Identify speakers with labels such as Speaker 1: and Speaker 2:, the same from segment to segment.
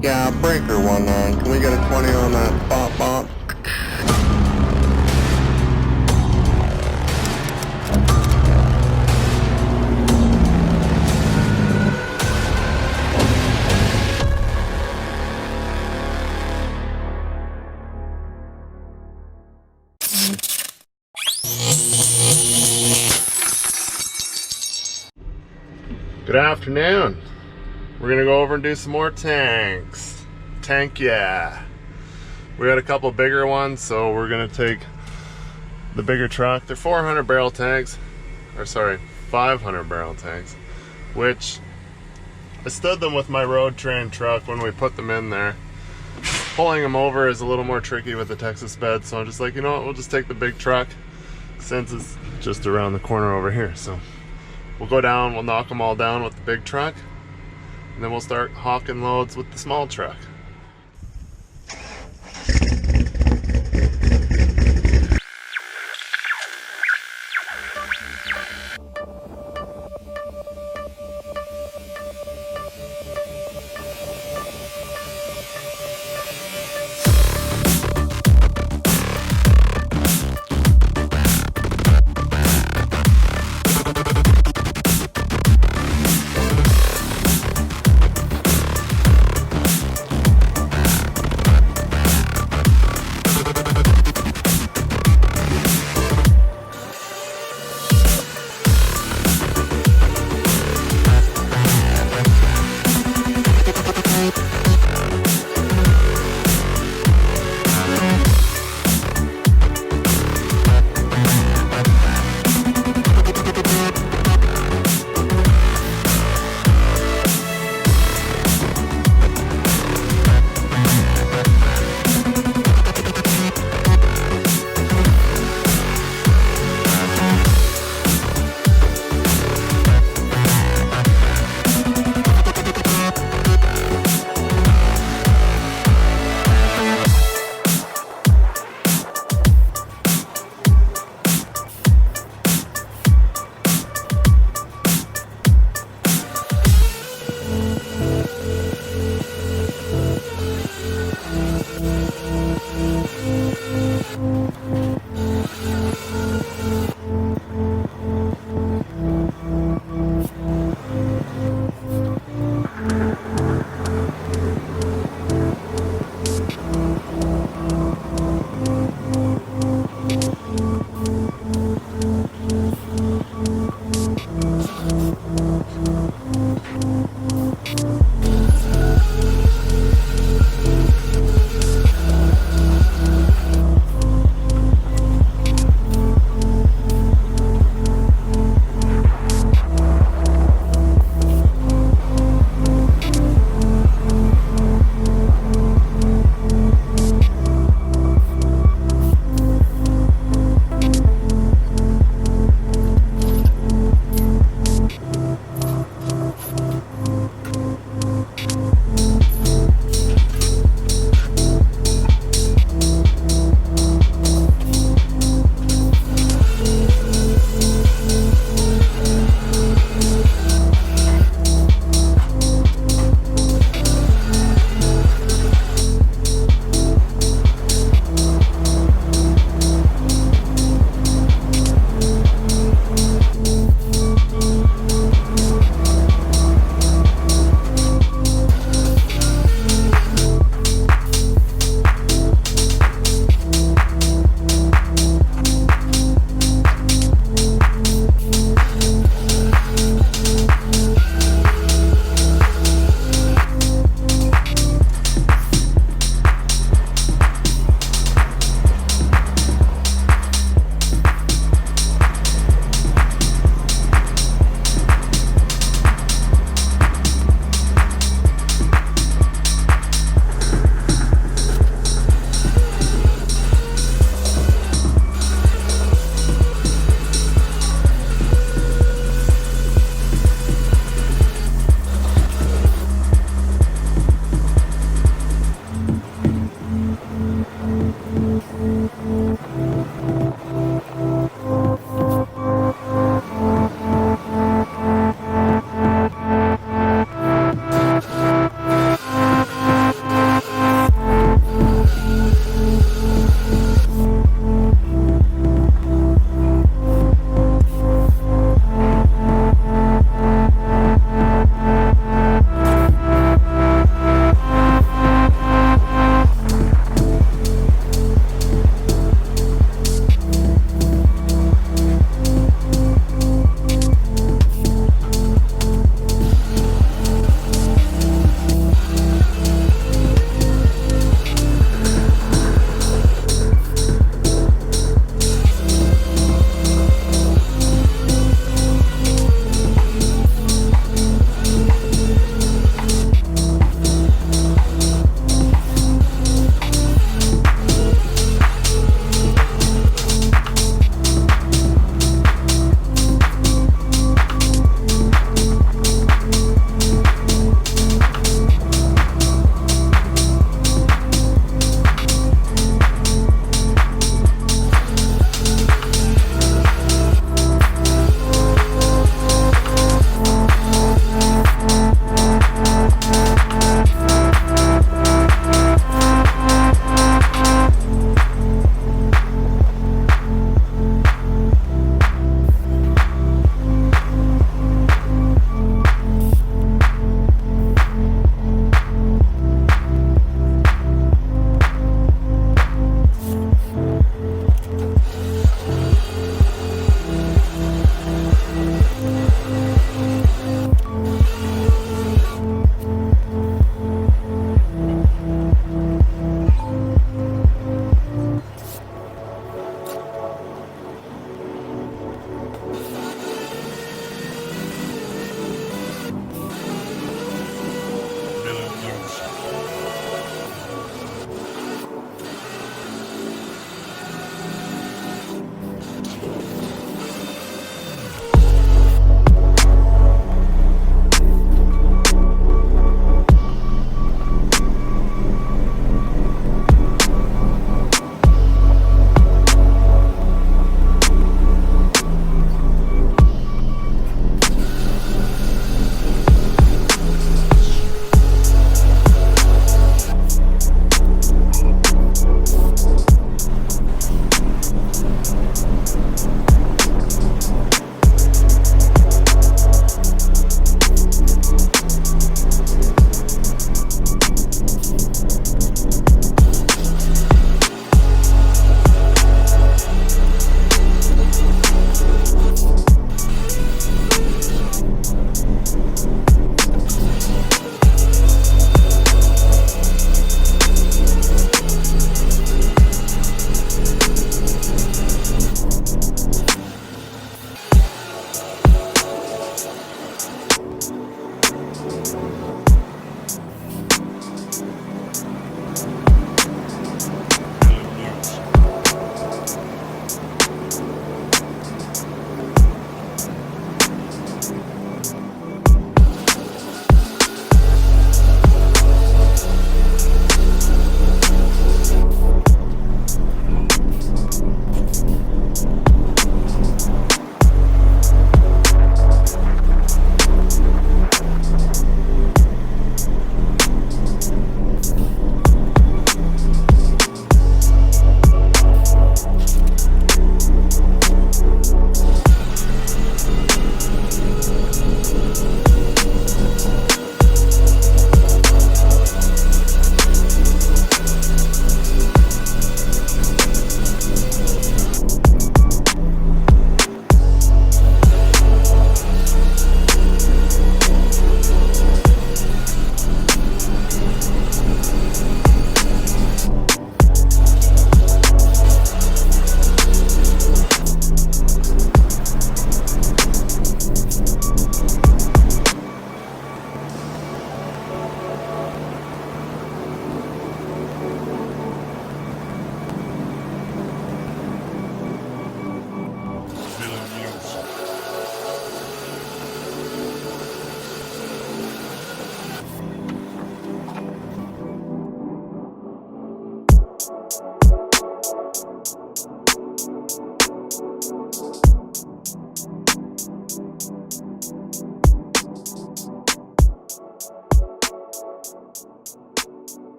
Speaker 1: Yeah, breaker 1-9. Can we get a 20 on that spot bump?
Speaker 2: Good afternoon. We're gonna go over and do some more tanks. Yeah. We got a couple bigger ones, so we're gonna take the bigger truck. They're 400 barrel tanks, or sorry, 500 barrel tanks, which I stood them with my road train truck when we put them in there. Pulling them over is a little more tricky with the Texas bed, so I'm just like, you know what, we'll just take the big truck since it's just around the corner over here. So we'll go down, we'll knock them all down with the big truck, and then we'll start hawking loads with the small truck.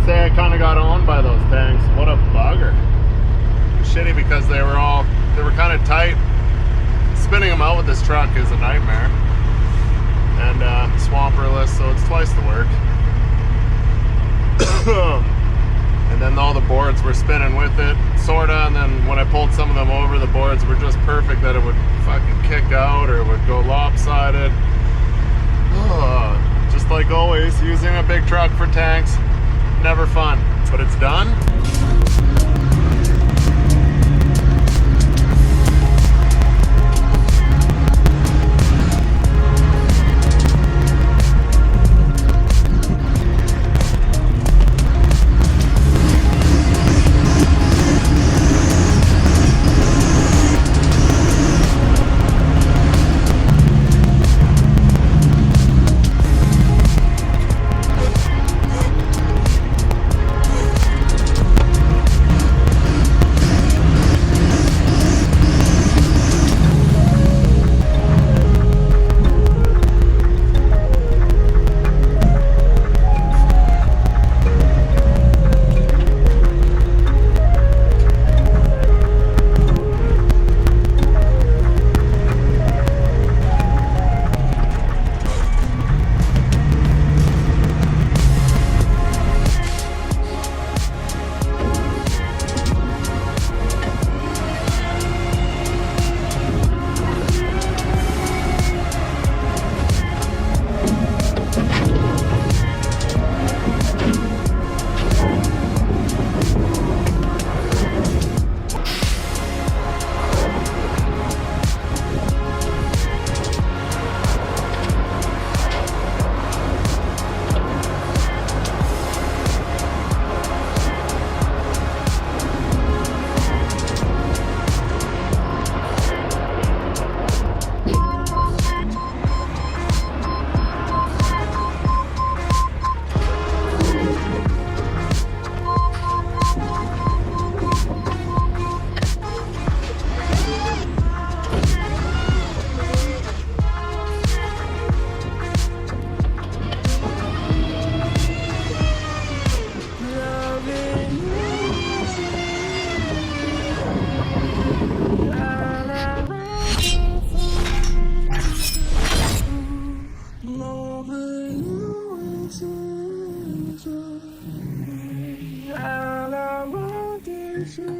Speaker 2: Say I kind of got owned by those tanks. What a bugger. Shitty because they were kind of tight. Spinning them out with this truck is a nightmare. And swamperless, so it's twice the work. And then all the boards were spinning with it, sorta, and then when I pulled some of them over, the boards were just perfect that it would fucking kick out or it would go lopsided. Just like always, using a big truck for tanks. Never fun, but it's done.
Speaker 3: All I want is you.